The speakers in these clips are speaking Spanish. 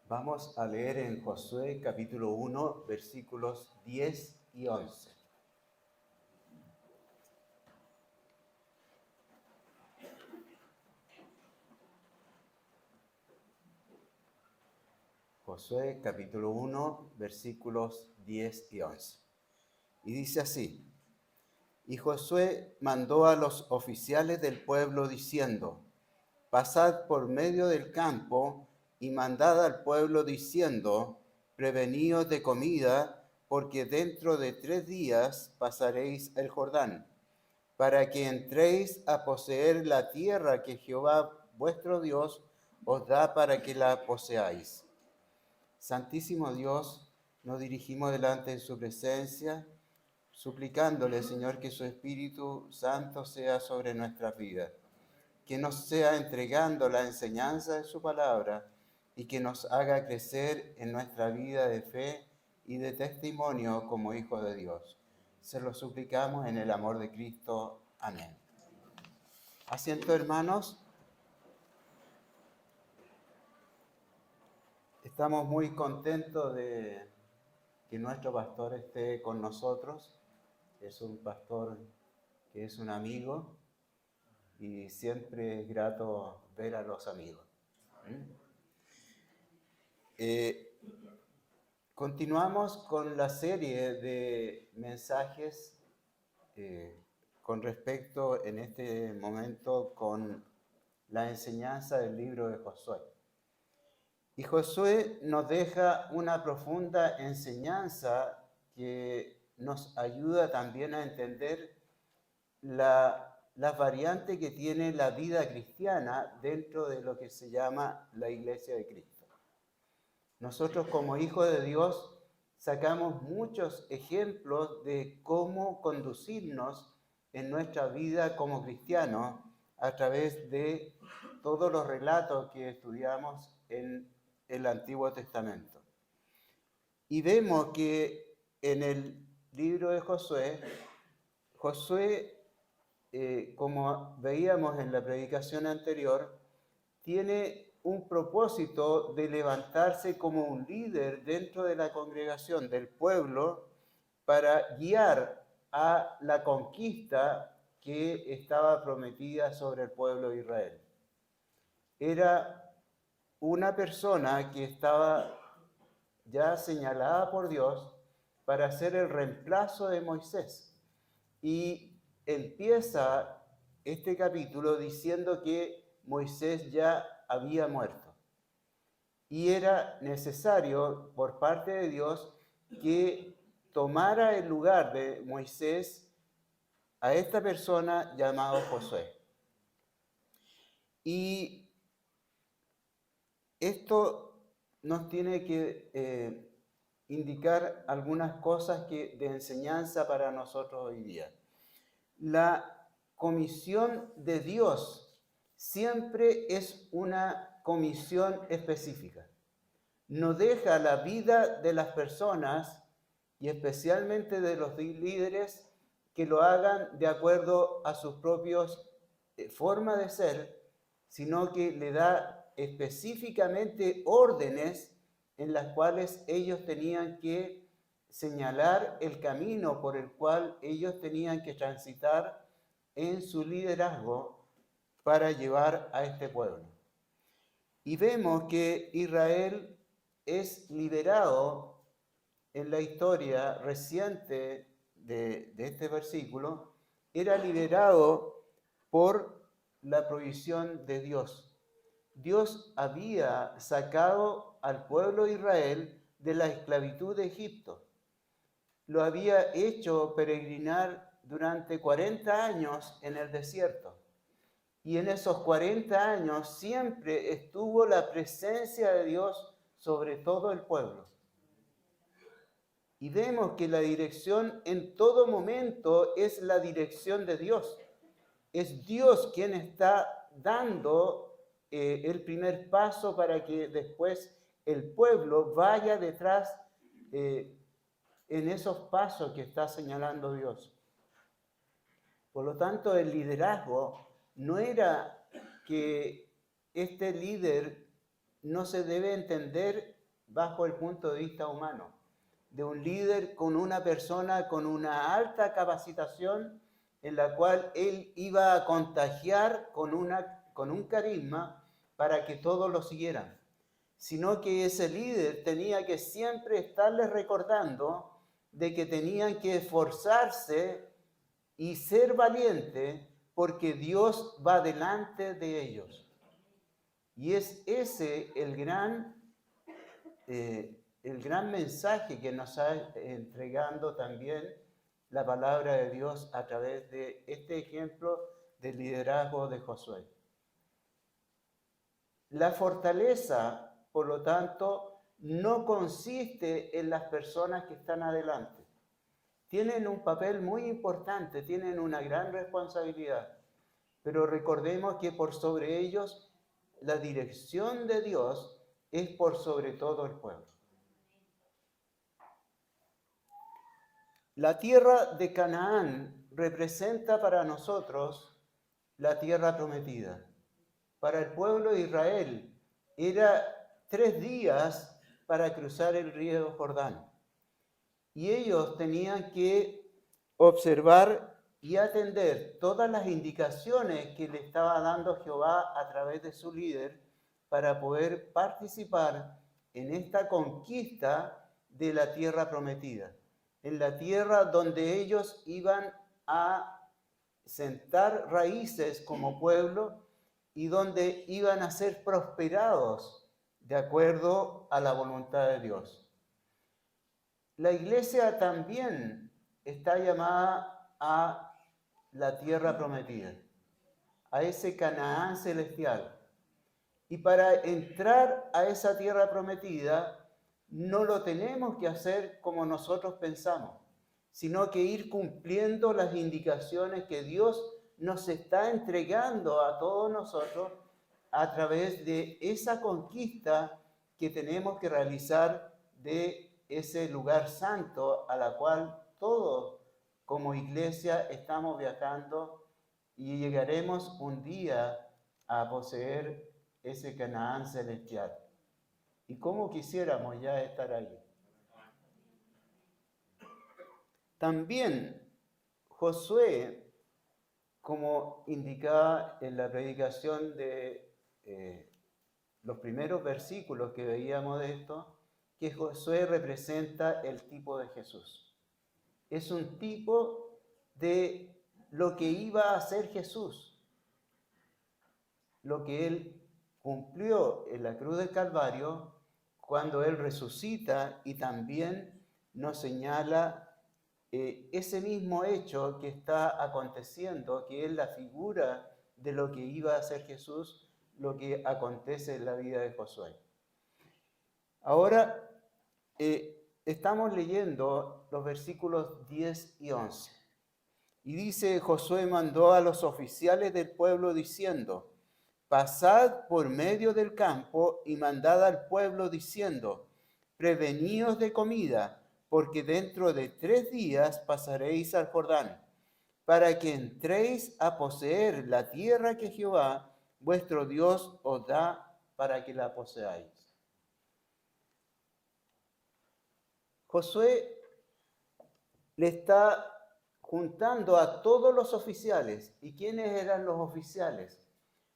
Vamos a leer en Josué capítulo 1, versículos 10 y 11. Josué capítulo 1, versículos 10 y 11. Y dice así: Y Josué mandó a los oficiales del pueblo diciendo: Pasad por medio del campo y mandad al pueblo diciendo: Preveníos de comida, porque dentro de 3 días pasaréis el Jordán, para que entréis a poseer la tierra que Jehová vuestro Dios os da para que la poseáis. Santísimo Dios, nos dirigimos delante de su presencia, suplicándole, Señor, que su Espíritu Santo sea sobre nuestras vidas, que nos sea entregando la enseñanza de su palabra y que nos haga crecer en nuestra vida de fe y de testimonio como hijos de Dios. Se lo suplicamos en el amor de Cristo. Amén. Asiento, hermanos. Estamos muy contentos de que nuestro pastor esté con nosotros. Es un pastor que es un amigo y siempre es grato ver a los amigos. Continuamos con la serie de mensajes con respecto en este momento con la enseñanza del libro de Josué. Y Josué nos deja una profunda enseñanza que nos ayuda también a entender las variantes que tiene la vida cristiana dentro de lo que se llama la Iglesia de Cristo. Nosotros como hijos de Dios sacamos muchos ejemplos de cómo conducirnos en nuestra vida como cristianos a través de todos los relatos que estudiamos en el Antiguo Testamento. Y vemos que en el libro de Josué, como veíamos en la predicación anterior, tiene un propósito de levantarse como un líder dentro de la congregación del pueblo para guiar a la conquista que estaba prometida sobre el pueblo de Israel. Era una persona que estaba ya señalada por Dios para ser el reemplazo de Moisés. Y empieza este capítulo diciendo que Moisés ya había muerto. Y era necesario por parte de Dios que tomara el lugar de Moisés a esta persona llamada Josué. Y esto nos tiene que indicar algunas cosas de enseñanza para nosotros hoy día. La comisión de Dios siempre es una comisión específica. No deja la vida de las personas y especialmente de los líderes que lo hagan de acuerdo a sus propios formas de ser, sino que le da específicamente órdenes en las cuales ellos tenían que señalar el camino por el cual ellos tenían que transitar en su liderazgo para llevar a este pueblo. Y vemos que Israel es liberado en la historia reciente de este versículo, era liberado por la provisión de Dios. Dios había sacado al pueblo de Israel de la esclavitud de Egipto. Lo había hecho peregrinar durante 40 años en el desierto. Y en esos 40 años siempre estuvo la presencia de Dios sobre todo el pueblo. Y vemos que la dirección en todo momento es la dirección de Dios. Es Dios quien está dando el primer paso para que después el pueblo vaya detrás en esos pasos que está señalando Dios. Por lo tanto, el liderazgo no era que este líder no se debe entender bajo el punto de vista humano, de un líder con una persona con una alta capacitación en la cual él iba a contagiar con un carisma para que todos lo siguieran, sino que ese líder tenía que siempre estarles recordando de que tenían que esforzarse y ser valiente porque Dios va delante de ellos. Y es ese el gran mensaje que nos está entregando también la palabra de Dios a través de este ejemplo del liderazgo de Josué. La fortaleza, por lo tanto, no consiste en las personas que están adelante. Tienen un papel muy importante, tienen una gran responsabilidad, pero recordemos que por sobre ellos la dirección de Dios es por sobre todo el pueblo. La tierra de Canaán representa para nosotros la tierra prometida. Para el pueblo de Israel era 3 días para cruzar el río Jordán. Y ellos tenían que observar y atender todas las indicaciones que le estaba dando Jehová a través de su líder para poder participar en esta conquista de la tierra prometida, en la tierra donde ellos iban a sentar raíces como pueblo y donde iban a ser prosperados de acuerdo a la voluntad de Dios. La iglesia también está llamada a la tierra prometida, a ese Canaán celestial. Y para entrar a esa tierra prometida, no lo tenemos que hacer como nosotros pensamos, sino que ir cumpliendo las indicaciones que Dios nos está entregando a todos nosotros a través de esa conquista que tenemos que realizar de ese lugar santo a la cual todos como iglesia estamos viajando y llegaremos un día a poseer ese Canaán celestial. Y cómo quisiéramos ya estar ahí. También Josué, como indicaba en la predicación de los primeros versículos que veíamos de esto, que Josué representa el tipo de Jesús. Es un tipo de lo que iba a hacer Jesús, lo que él cumplió en la cruz del Calvario cuando él resucita y también nos señala ese mismo hecho que está aconteciendo, que es la figura de lo que iba a hacer Jesús, lo que acontece en la vida de Josué. Ahora estamos leyendo los versículos 10 y 11. Y dice, Josué mandó a los oficiales del pueblo diciendo, pasad por medio del campo y mandad al pueblo diciendo, preveníos de comida, porque dentro de 3 días pasaréis al Jordán, para que entréis a poseer la tierra que Jehová, vuestro Dios, os da para que la poseáis. Josué le está juntando a todos los oficiales. ¿Y quiénes eran los oficiales?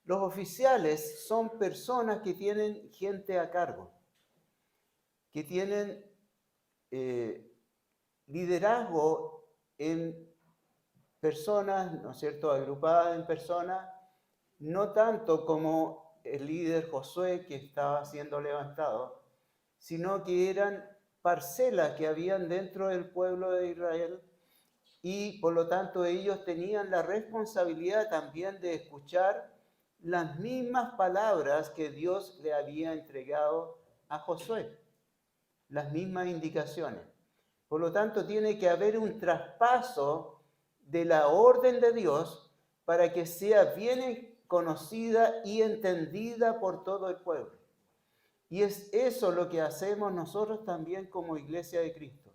Los oficiales son personas que tienen gente a cargo, que tienen liderazgo en personas, ¿no es cierto?, agrupadas en personas, no tanto como el líder Josué que estaba siendo levantado, sino que eran parcelas que habían dentro del pueblo de Israel y por lo tanto ellos tenían la responsabilidad también de escuchar las mismas palabras que Dios le había entregado a Josué, las mismas indicaciones. Por lo tanto, tiene que haber un traspaso de la orden de Dios para que sea bien conocida y entendida por todo el pueblo. Y es eso lo que hacemos nosotros también como Iglesia de Cristo,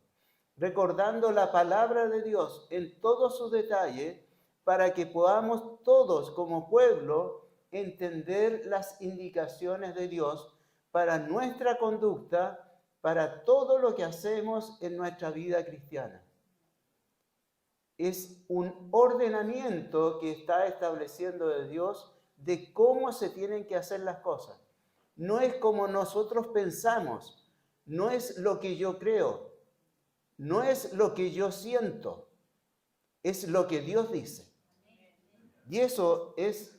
recordando la palabra de Dios en todo su detalle para que podamos todos como pueblo entender las indicaciones de Dios para nuestra conducta, para todo lo que hacemos en nuestra vida cristiana. Es un ordenamiento que está estableciendo de Dios de cómo se tienen que hacer las cosas. No es como nosotros pensamos, no es lo que yo creo, no es lo que yo siento, es lo que Dios dice. Y eso es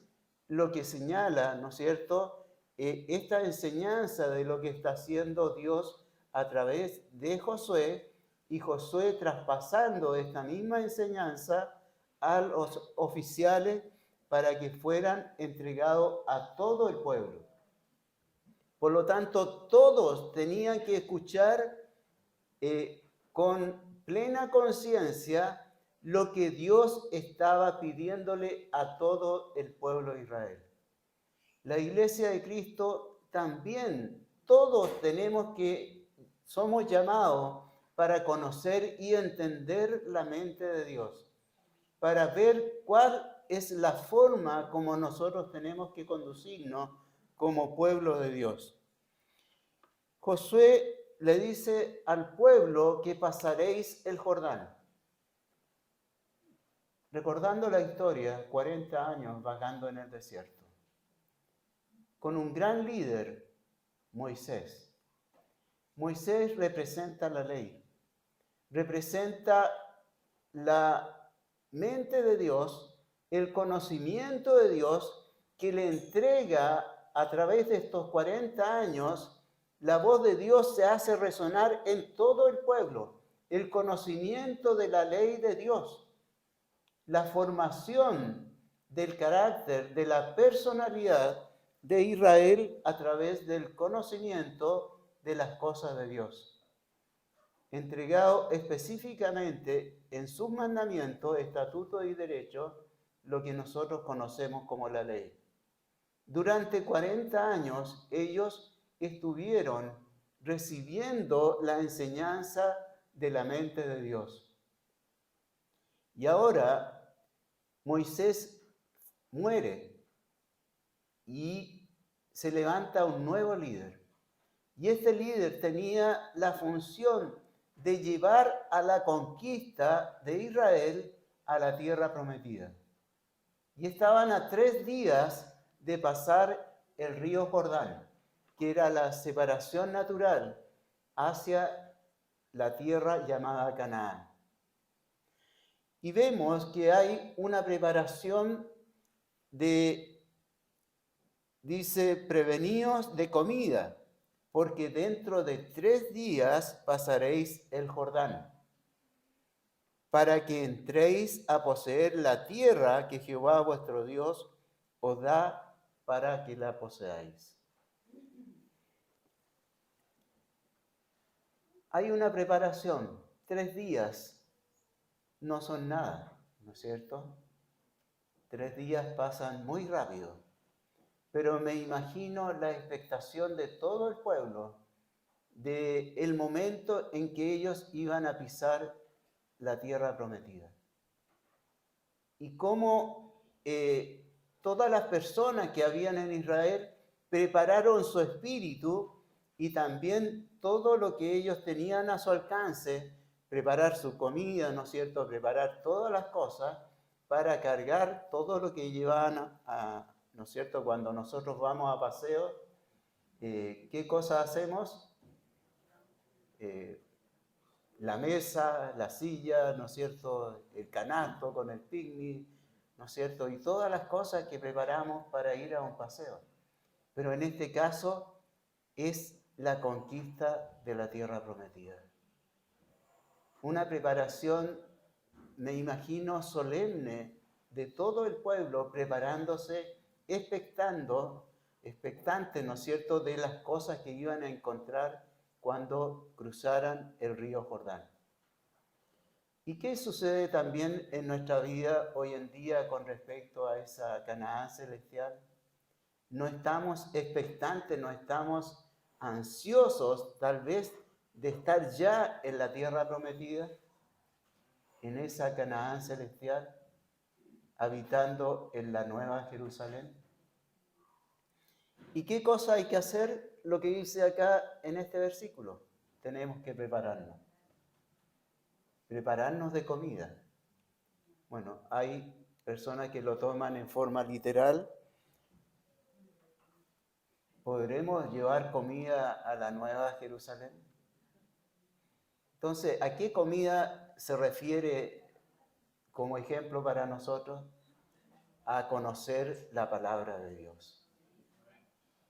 lo que señala, ¿no es cierto?, esta enseñanza de lo que está haciendo Dios a través de Josué, y Josué traspasando esta misma enseñanza a los oficiales para que fueran entregados a todo el pueblo. Por lo tanto, todos tenían que escuchar con plena conciencia lo que Dios estaba pidiéndole a todo el pueblo de Israel. La Iglesia de Cristo también, todos somos llamados para conocer y entender la mente de Dios, para ver cuál es la forma como nosotros tenemos que conducirnos como pueblo de Dios. Josué le dice al pueblo que pasaréis el Jordán. Recordando la historia, 40 años vagando en el desierto, con un gran líder, Moisés. Moisés representa la ley, representa la mente de Dios, el conocimiento de Dios que le entrega a través de estos 40 años. La voz de Dios se hace resonar en todo el pueblo, el conocimiento de la ley de Dios, la formación del carácter, de la personalidad de Israel a través del conocimiento de las cosas de Dios, entregado específicamente en sus mandamientos, estatutos y derechos, lo que nosotros conocemos como la ley. Durante 40 años ellos estuvieron recibiendo la enseñanza de la mente de Dios. Y ahora Moisés muere y se levanta un nuevo líder. Y este líder tenía la función de llevar a la conquista de Israel a la tierra prometida. Y estaban a 3 días de pasar el río Jordán, que era la separación natural hacia la tierra llamada Canaán. Y vemos que hay una preparación dice, preveníos de comida, porque dentro de 3 días pasaréis el Jordán, para que entréis a poseer la tierra que Jehová vuestro Dios os da para que la poseáis. Hay una preparación, 3 días no son nada, ¿no es cierto? 3 días pasan muy rápido, pero me imagino la expectación de todo el pueblo del momento en que ellos iban a pisar la tierra prometida. Y cómo todas las personas que habían en Israel prepararon su espíritu y también todo lo que ellos tenían a su alcance, preparar su comida, ¿no es cierto?, preparar todas las cosas para cargar todo lo que llevaban ¿no es cierto?, cuando nosotros vamos a paseo, ¿qué cosas hacemos? La mesa, la silla, ¿no es cierto?, el canasto con el picnic, ¿no es cierto?, y todas las cosas que preparamos para ir a un paseo. pero en este caso es la conquista de la tierra prometida. Una preparación, me imagino, solemne de todo el pueblo preparándose, expectante, ¿no es cierto?, de las cosas que iban a encontrar cuando cruzaran el río Jordán. ¿Y qué sucede también en nuestra vida hoy en día con respecto a esa Canaán celestial? No estamos expectantes, no estamos ansiosos tal vez de estar ya en la tierra prometida, en esa Canaán celestial, habitando en la nueva Jerusalén. ¿Y qué cosa hay que hacer? Lo que dice acá en este versículo. Tenemos que prepararnos. Prepararnos de comida. Bueno, hay personas que lo toman en forma literal. ¿Podremos llevar comida a la nueva Jerusalén? Entonces, ¿a qué comida se refiere como ejemplo para nosotros? A conocer la palabra de Dios,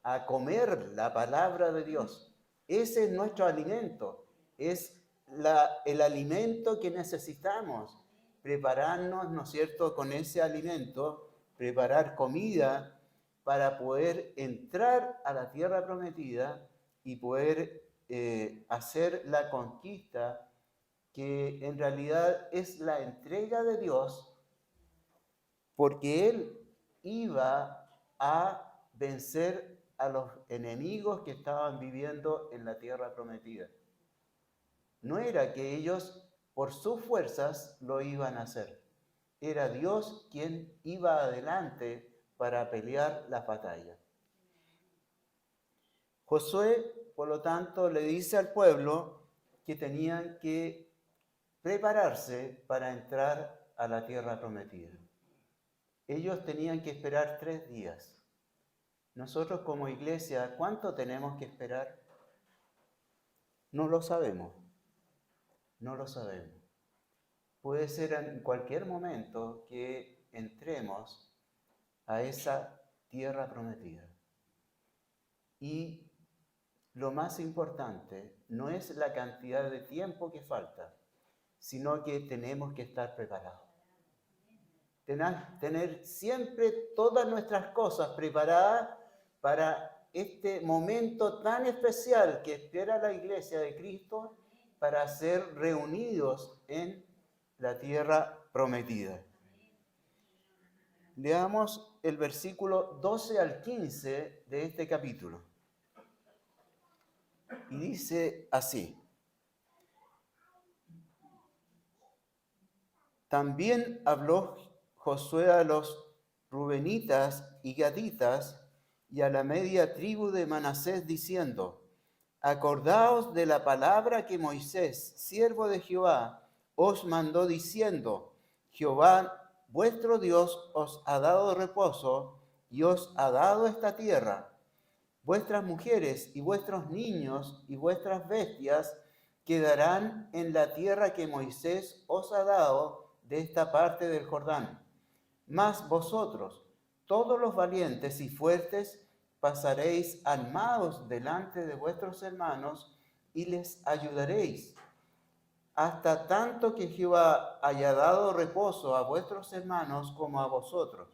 a comer la palabra de Dios. Ese es nuestro alimento, es el alimento que necesitamos, prepararnos, ¿no es cierto?, con ese alimento, preparar comida para poder entrar a la tierra prometida y poder hacer la conquista que en realidad es la entrega de Dios, porque Él iba a vencer a los enemigos que estaban viviendo en la tierra prometida. No era que ellos por sus fuerzas lo iban a hacer. Era Dios quien iba adelante para pelear la batalla. Josué, por lo tanto, le dice al pueblo que tenían que prepararse para entrar a la tierra prometida. Ellos tenían que esperar 3 días. Nosotros como iglesia, ¿cuánto tenemos que esperar? No lo sabemos. No lo sabemos. Puede ser en cualquier momento que entremos a esa tierra prometida. Y lo más importante no es la cantidad de tiempo que falta, sino que tenemos que estar preparados. Tener siempre todas nuestras cosas preparadas para este momento tan especial que espera la Iglesia de Cristo para ser reunidos en la tierra prometida. Leamos el versículo 12 al 15 de este capítulo. Y dice así: También habló Josué a los rubenitas y gaditas y a la media tribu de Manasés diciendo: Acordaos de la palabra que Moisés, siervo de Jehová, os mandó diciendo: Jehová vuestro Dios os ha dado reposo y os ha dado esta tierra. Vuestras mujeres y vuestros niños y vuestras bestias quedarán en la tierra que Moisés os ha dado de esta parte del Jordán. Mas vosotros, todos los valientes y fuertes, pasaréis armados delante de vuestros hermanos y les ayudaréis, hasta tanto que Jehová haya dado reposo a vuestros hermanos como a vosotros,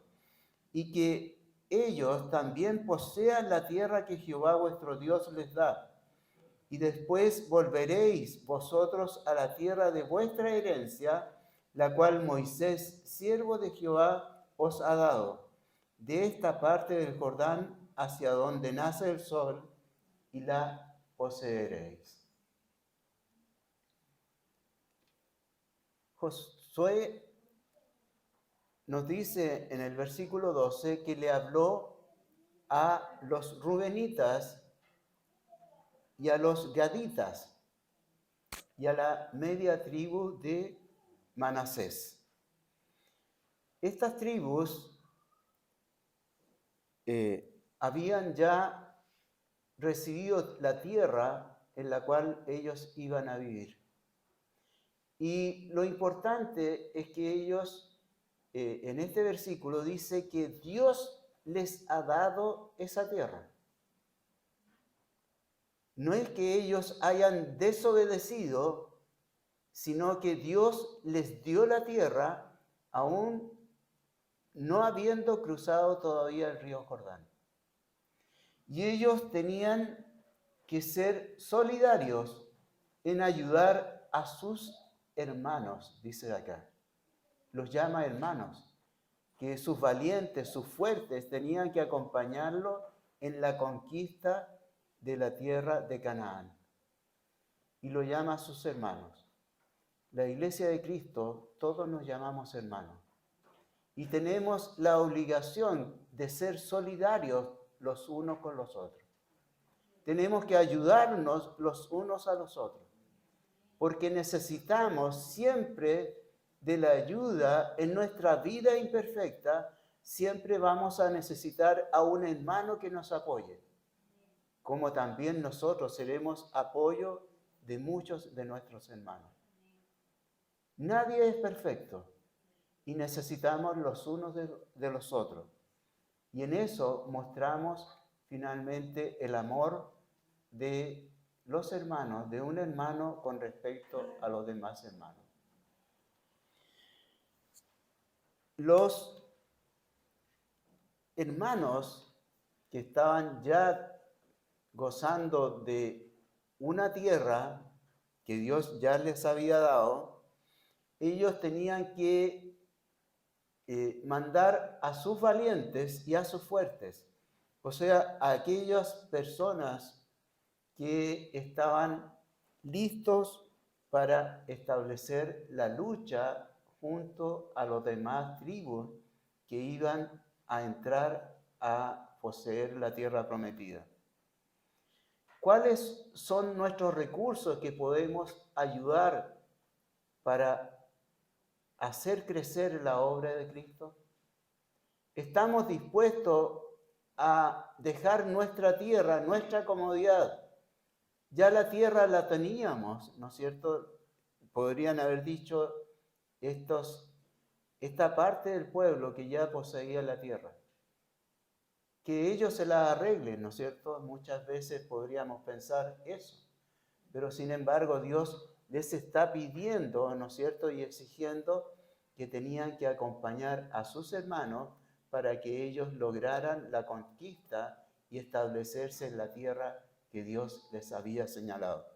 y que ellos también posean la tierra que Jehová vuestro Dios les da. Y después volveréis vosotros a la tierra de vuestra herencia, la cual Moisés, siervo de Jehová, os ha dado, de esta parte del Jordán hacia donde nace el sol, y la poseeréis. Josué nos dice en el versículo 12 que le habló a los rubenitas y a los gaditas y a la media tribu de Manasés. Estas tribus habían ya recibido la tierra en la cual ellos iban a vivir. Y lo importante es que ellos, en este versículo dice que Dios les ha dado esa tierra. no es que ellos hayan desobedecido, sino que Dios les dio la tierra aún no habiendo cruzado todavía el río Jordán. Y ellos tenían que ser solidarios en ayudar a sus hermanos, dice acá. Los llama hermanos, que sus valientes, sus fuertes, tenían que acompañarlo en la conquista de la tierra de Canaán. Y lo llama a sus hermanos. La Iglesia de Cristo, todos nos llamamos hermanos. Y tenemos la obligación de ser solidarios los unos con los otros. Tenemos que ayudarnos los unos a los otros, porque necesitamos siempre de la ayuda en nuestra vida imperfecta. Siempre vamos a necesitar a un hermano que nos apoye, como también nosotros seremos apoyo de muchos de nuestros hermanos. Nadie es perfecto y necesitamos los unos de los otros. Y en eso mostramos finalmente el amor de los hermanos, de un hermano con respecto a los demás hermanos. Los hermanos que estaban ya gozando de una tierra que Dios ya les había dado, ellos tenían que mandar a sus valientes y a sus fuertes, o sea, a aquellas personas que estaban listos para establecer la lucha junto a los demás tribus que iban a entrar a poseer la tierra prometida. ¿Cuáles son nuestros recursos que podemos ayudar para hacer crecer la obra de Cristo? ¿Estamos dispuestos a dejar nuestra tierra, nuestra comodidad? Ya la tierra la teníamos, ¿no es cierto? Podrían haber dicho esta parte del pueblo que ya poseía la tierra. Que ellos se la arreglen, ¿no es cierto? Muchas veces podríamos pensar eso. Pero sin embargo Dios les está pidiendo, ¿no es cierto? Y exigiendo que tenían que acompañar a sus hermanos para que ellos lograran la conquista y establecerse en la tierra que Dios les había señalado.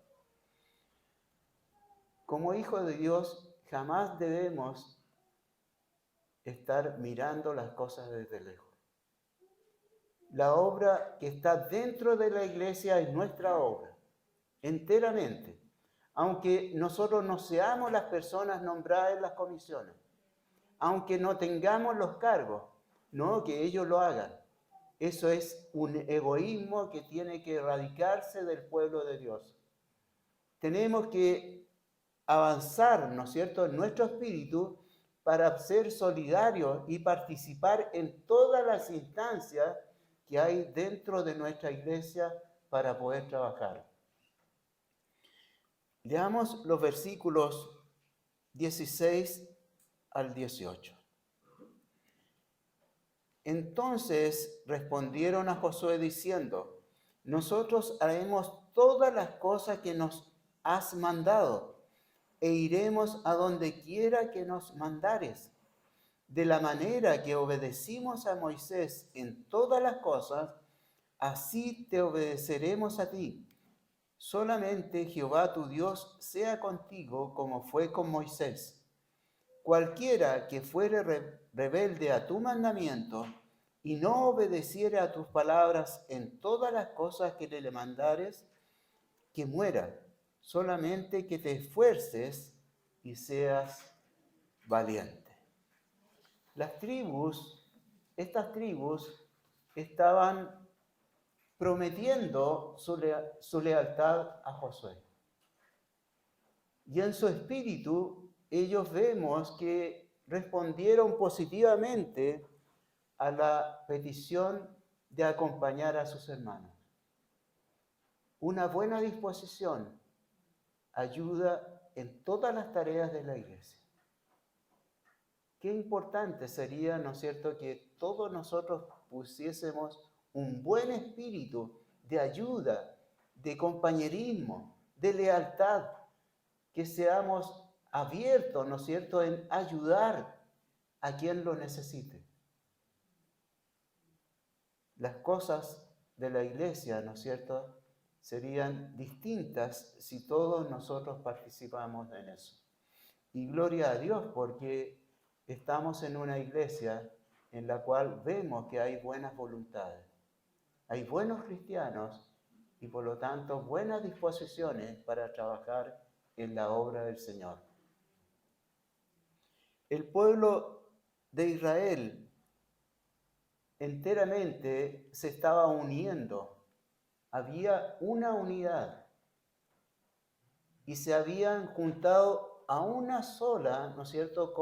Como hijos de Dios, jamás debemos estar mirando las cosas desde lejos. La obra que está dentro de la iglesia es nuestra obra, enteramente. Aunque nosotros no seamos las personas nombradas en las comisiones, aunque no tengamos los cargos, no que ellos lo hagan. Eso es un egoísmo que tiene que erradicarse del pueblo de Dios. Tenemos que avanzar, ¿no es cierto?, en nuestro espíritu para ser solidarios y participar en todas las instancias que hay dentro de nuestra iglesia para poder trabajar. Leamos los versículos 16 al 18. Entonces respondieron a Josué diciendo: nosotros haremos todas las cosas que nos has mandado, e iremos a donde quiera que nos mandares. De la manera que obedecimos a Moisés en todas las cosas, así te obedeceremos a ti. Solamente Jehová tu Dios sea contigo como fue con Moisés. Cualquiera que fuere rebelde a tu mandamiento y no obedeciere a tus palabras en todas las cosas que le mandares, que muera. Solamente que te esfuerces y seas valiente. Estas tribus estaban prometiendo su lealtad a Josué. Y en su espíritu ellos vemos que respondieron positivamente a la petición de acompañar a sus hermanos. Una buena disposición ayuda en todas las tareas de la iglesia. Qué importante sería, ¿no es cierto?, que todos nosotros pusiésemos un buen espíritu de ayuda, de compañerismo, de lealtad, que seamos abiertos, ¿no es cierto?, en ayudar a quien lo necesite. Las cosas de la iglesia, ¿no es cierto?, serían distintas si todos nosotros participamos en eso. Y gloria a Dios, porque estamos en una iglesia en la cual vemos que hay buenas voluntades, hay buenos cristianos y por lo tanto buenas disposiciones para trabajar en la obra del Señor. El pueblo de Israel enteramente se estaba uniendo, había una unidad y se habían juntado a una sola, ¿no es cierto?,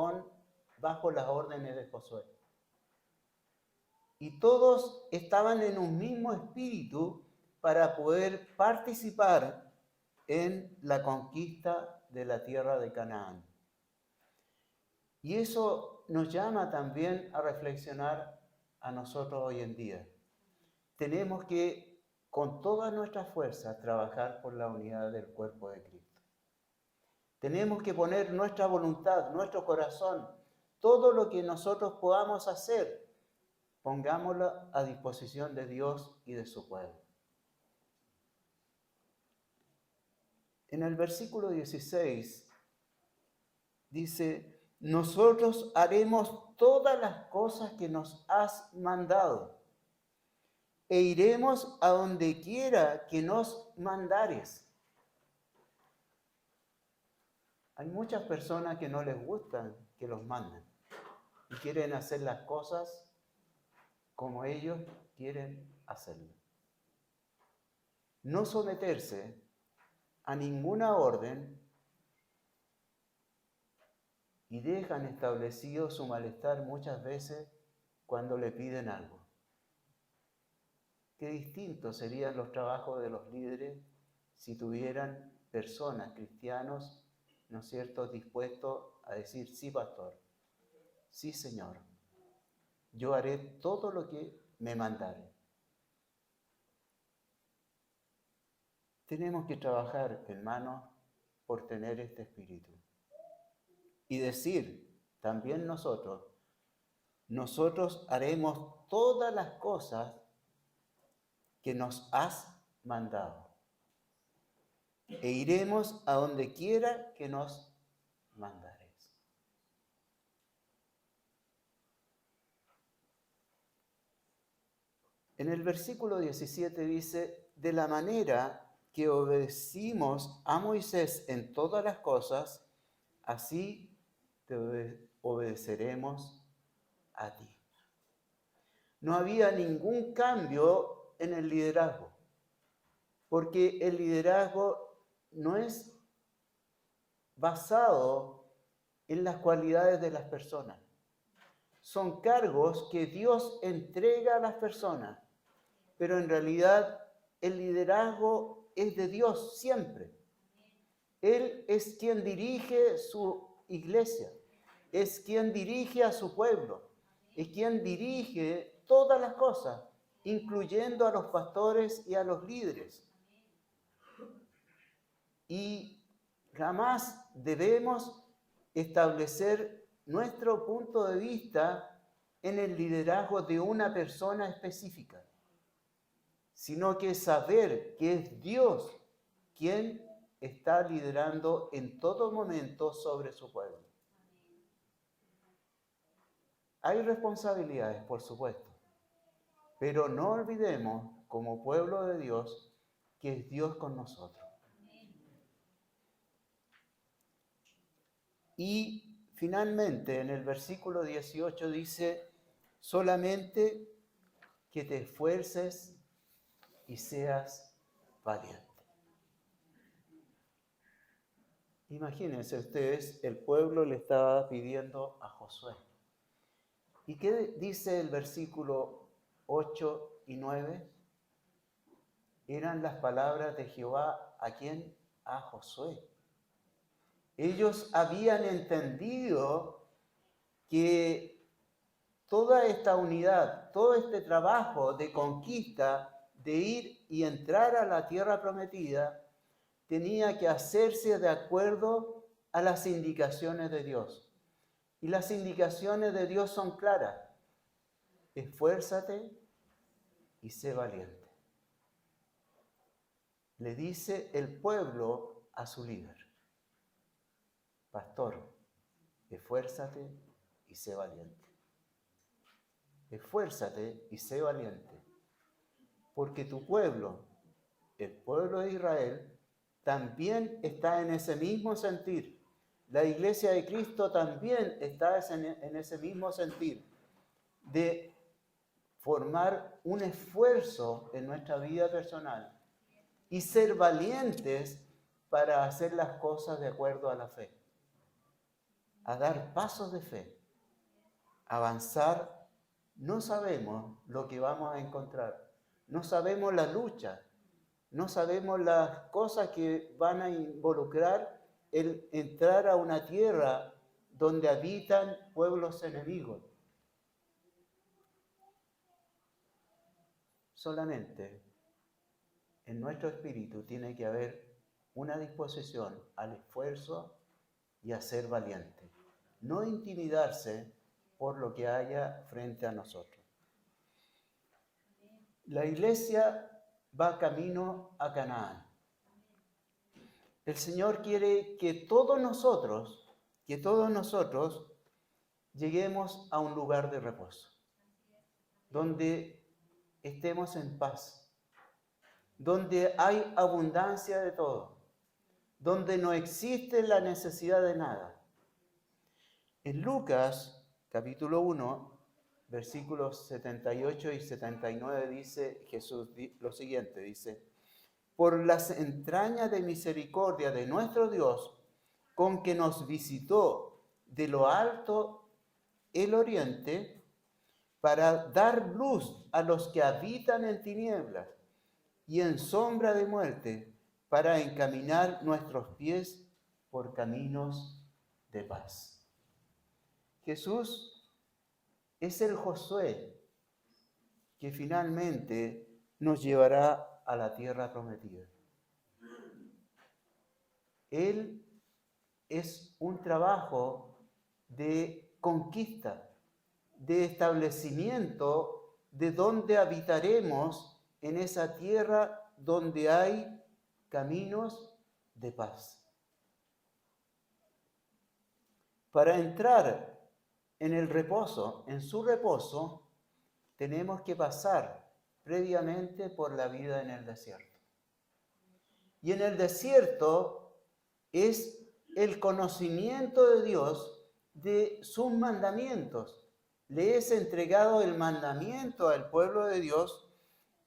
bajo las órdenes de Josué. Y todos estaban en un mismo espíritu para poder participar en la conquista de la tierra de Canaán. Y eso nos llama también a reflexionar a nosotros hoy en día. Tenemos que, con toda nuestra fuerza, trabajar por la unidad del cuerpo de Cristo. Tenemos que poner nuestra voluntad, nuestro corazón, todo lo que nosotros podamos hacer, pongámoslo a disposición de Dios y de su pueblo. En el versículo 16 dice: nosotros haremos todas las cosas que nos has mandado e iremos a donde quiera que nos mandares. Hay muchas personas que no les gustan que los manden y quieren hacer las cosas como ellos quieren hacerlo. No someterse a ninguna orden y dejan establecido su malestar muchas veces cuando le piden algo. Qué distintos serían los trabajos de los líderes si tuvieran personas, cristianos, ¿no es cierto?, dispuestos a decir: sí, pastor, sí, Señor, yo haré todo lo que me mandare. Tenemos que trabajar, hermanos, por tener este espíritu. Y decir también nosotros haremos todas las cosas que nos has mandado. E iremos a donde quiera que nos mandares. En el versículo 17 dice: de la manera que obedecimos a Moisés en todas las cosas, así te obedeceremos a ti. No había ningún cambio en el liderazgo, porque el liderazgo no es basado en las cualidades de las personas. Son cargos que Dios entrega a las personas, pero en realidad el liderazgo es de Dios siempre. Él es quien dirige su iglesia, es quien dirige a su pueblo, es quien dirige todas las cosas, incluyendo a los pastores y a los líderes. Y jamás debemos establecer nuestro punto de vista en el liderazgo de una persona específica, sino que saber que es Dios quien está liderando en todo momento sobre su pueblo. Hay responsabilidades, por supuesto, pero no olvidemos, como pueblo de Dios, que es Dios con nosotros. Y finalmente, en el versículo 18 dice: solamente que te esfuerces y seas valiente. Imagínense ustedes, el pueblo le estaba pidiendo a Josué. ¿Y qué dice el versículo 8 y 9? Eran las palabras de Jehová, ¿a quién? A Josué. Ellos habían entendido que toda esta unidad, todo este trabajo de conquista de ir y entrar a la tierra prometida, tenía que hacerse de acuerdo a las indicaciones de Dios. Y las indicaciones de Dios son claras. Esfuérzate y sé valiente. Le dice el pueblo a su líder. Pastor, esfuérzate y sé valiente. Esfuérzate y sé valiente. Porque tu pueblo, el pueblo de Israel, también está en ese mismo sentir. La iglesia de Cristo también está en ese mismo sentir de formar un esfuerzo en nuestra vida personal y ser valientes para hacer las cosas de acuerdo a la fe, a dar pasos de fe, avanzar. No sabemos lo que vamos a encontrar, no sabemos la lucha, no sabemos las cosas que van a involucrar el entrar a una tierra donde habitan pueblos enemigos. Solamente en nuestro espíritu tiene que haber una disposición al esfuerzo y a ser valiente. No intimidarse por lo que haya frente a nosotros. La iglesia va camino a Canaán. El Señor quiere que todos nosotros lleguemos a un lugar de reposo, donde estemos en paz, donde hay abundancia de todo, donde no existe la necesidad de nada. En Lucas, capítulo 1, versículos 78 y 79, dice Jesús lo siguiente, dice: por las entrañas de misericordia de nuestro Dios, con que nos visitó de lo alto el oriente, para dar luz a los que habitan en tinieblas y en sombra de muerte, para encaminar nuestros pies por caminos de paz. Jesús es el Josué que finalmente nos llevará a la tierra prometida. Él es un trabajo de conquista, de establecimiento de donde habitaremos en esa tierra donde hay caminos de paz. Para entrar en el reposo, en su reposo, tenemos que pasar previamente por la vida en el desierto. Y en el desierto es el conocimiento de Dios, de sus mandamientos. Le es entregado el mandamiento al pueblo de Dios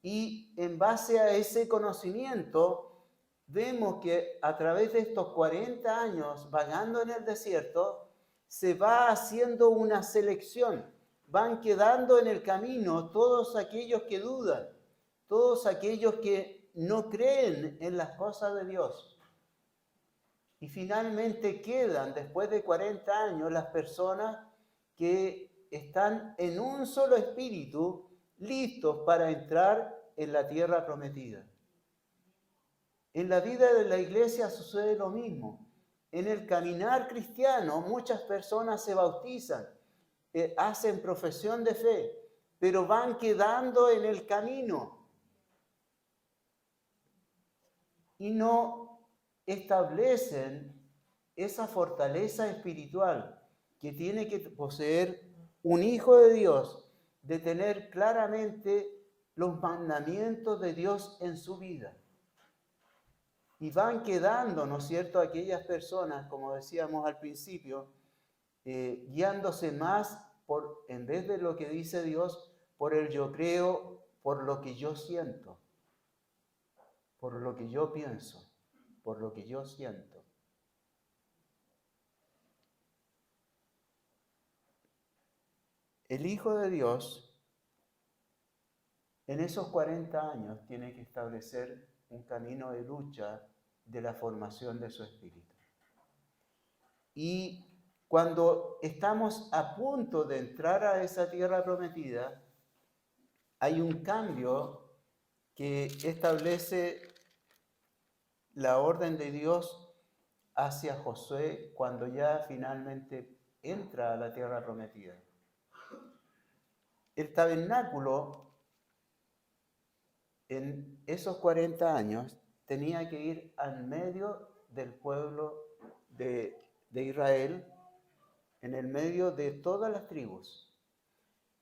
y en base a ese conocimiento vemos que a través de estos 40 años vagando en el desierto se va haciendo una selección. Van quedando en el camino todos aquellos que dudan, todos aquellos que no creen en las cosas de Dios. Y finalmente quedan, después de 40 años, las personas que están en un solo espíritu, listos para entrar en la tierra prometida. En la vida de la iglesia sucede lo mismo. En el caminar cristiano, muchas personas se bautizan, hacen profesión de fe, pero van quedando en el camino y no establecen esa fortaleza espiritual que tiene que poseer un hijo de Dios, de tener claramente los mandamientos de Dios en su vida. Y van quedando, ¿no es cierto?, aquellas personas, como decíamos al principio, guiándose más por, en vez de lo que dice Dios, por el yo creo, por lo que yo siento, por lo que yo pienso, por lo que yo siento. El Hijo de Dios, en esos 40 años, tiene que establecer un camino de lucha de la formación de su espíritu. Y cuando estamos a punto de entrar a esa tierra prometida, hay un cambio que establece la orden de Dios hacia Josué cuando ya finalmente entra a la tierra prometida. El tabernáculo en esos 40 años tenía que ir al medio del pueblo de Israel, en el medio de todas las tribus.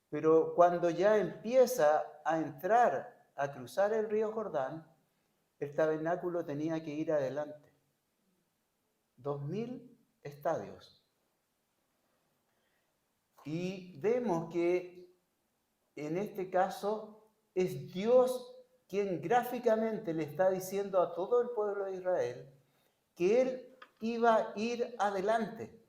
Pero cuando ya empieza a entrar, a cruzar el río Jordán, el tabernáculo tenía que ir adelante. 2000 estadios. Y vemos que en este caso es Dios quien gráficamente le está diciendo a todo el pueblo de Israel que Él iba a ir adelante,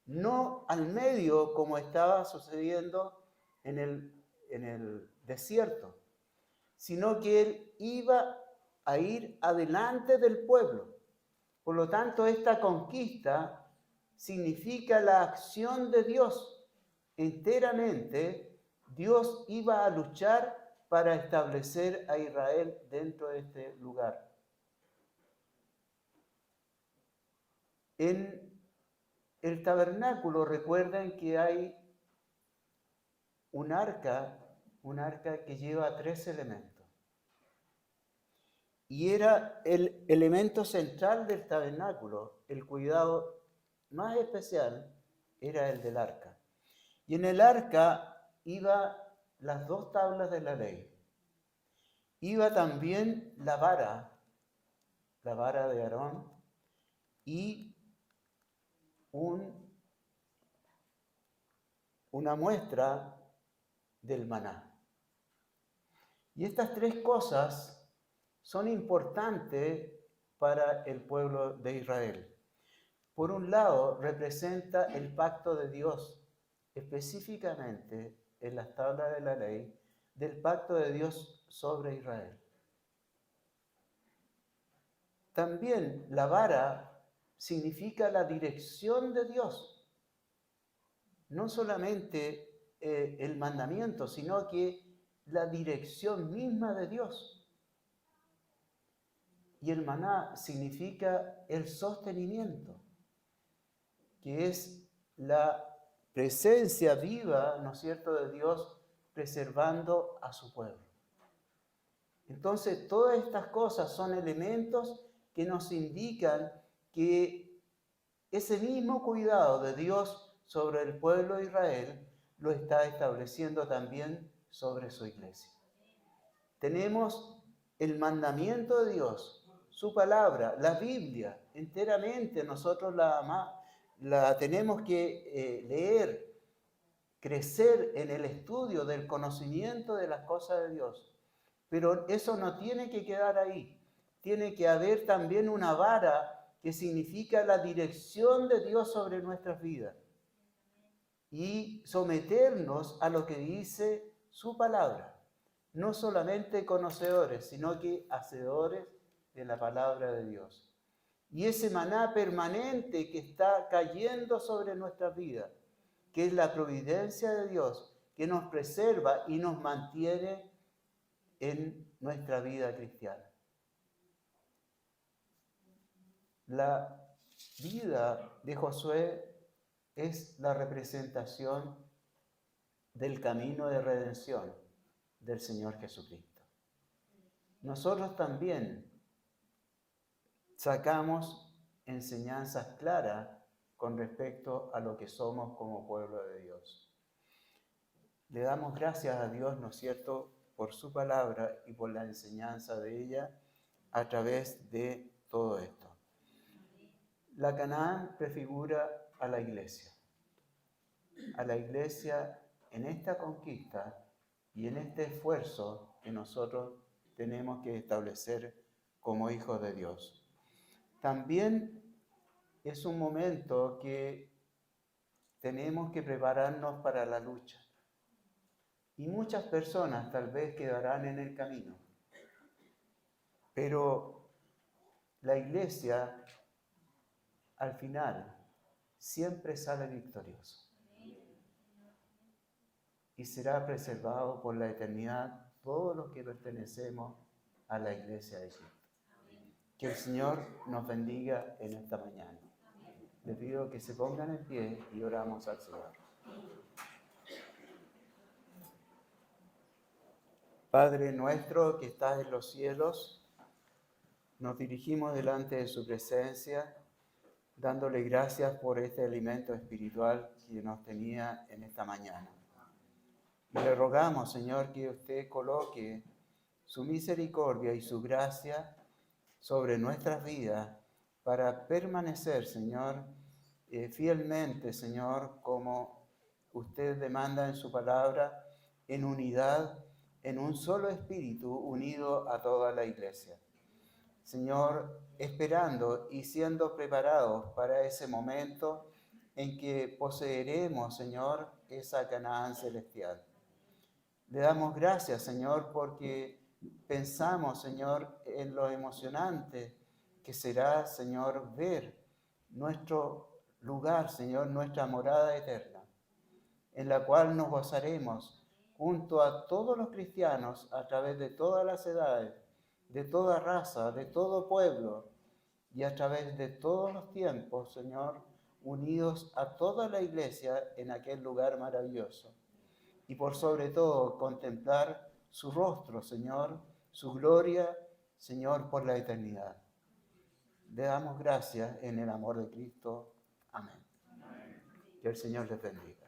no al medio como estaba sucediendo en el desierto, sino que Él iba a ir adelante del pueblo. Por lo tanto, esta conquista significa la acción de Dios. Enteramente, Dios iba a luchar para establecer a Israel dentro de este lugar. En el tabernáculo, recuerden que hay un arca que lleva 3 elementos. Y era el elemento central del tabernáculo, el cuidado más especial era el del arca. Y en el arca iba las 2 tablas de la ley. Iba también la vara de Aarón y una muestra del maná. Y estas 3 cosas son importantes para el pueblo de Israel. Por un lado, representa el pacto de Dios, específicamente en las tablas de la ley, del pacto de Dios sobre Israel. También la vara significa la dirección de Dios. No solamente el mandamiento, sino que la dirección misma de Dios. Y el maná significa el sostenimiento, que es la presencia viva, ¿no es cierto?, de Dios preservando a su pueblo. Entonces, todas estas cosas son elementos que nos indican que ese mismo cuidado de Dios sobre el pueblo de Israel lo está estableciendo también sobre su iglesia. Tenemos el mandamiento de Dios, su palabra, la Biblia, enteramente nosotros la tenemos que leer, crecer en el estudio del conocimiento de las cosas de Dios. Pero eso no tiene que quedar ahí. Tiene que haber también una vara que significa la dirección de Dios sobre nuestras vidas. Y someternos a lo que dice su palabra. No solamente conocedores, sino que hacedores de la palabra de Dios. Y ese maná permanente que está cayendo sobre nuestras vidas, que es la providencia de Dios, que nos preserva y nos mantiene en nuestra vida cristiana. La vida de Josué es la representación del camino de redención del Señor Jesucristo. Nosotros también sacamos enseñanzas claras con respecto a lo que somos como pueblo de Dios. Le damos gracias a Dios, ¿no es cierto?, por su palabra y por la enseñanza de ella a través de todo esto. La Canaán prefigura a la iglesia en esta conquista y en este esfuerzo que nosotros tenemos que establecer como hijos de Dios. También es un momento que tenemos que prepararnos para la lucha. Y muchas personas tal vez quedarán en el camino. Pero la iglesia, al final, siempre sale victoriosa. Y será preservado por la eternidad todos los que pertenecemos a la iglesia de Cristo. Que el Señor nos bendiga en esta mañana. Les pido que se pongan en pie y oramos al Señor. Padre nuestro que estás en los cielos, nos dirigimos delante de su presencia, dándole gracias por este alimento espiritual que nos tenía en esta mañana. Y le rogamos, Señor, que usted coloque su misericordia y su gracia sobre nuestras vidas para permanecer, Señor, fielmente, Señor, como usted demanda en su palabra, en unidad, en un solo espíritu unido a toda la iglesia. Señor, esperando y siendo preparados para ese momento en que poseeremos, Señor, esa Canaán celestial. Le damos gracias, Señor, porque pensamos, Señor, en lo emocionante que será, Señor, ver nuestro lugar, Señor, nuestra morada eterna, en la cual nos gozaremos junto a todos los cristianos a través de todas las edades, de toda raza, de todo pueblo y a través de todos los tiempos, Señor, unidos a toda la iglesia en aquel lugar maravilloso. Y por sobre todo contemplar su rostro, Señor, su gloria, Señor, por la eternidad. Le damos gracias en el amor de Cristo. Amén. Que el Señor les bendiga.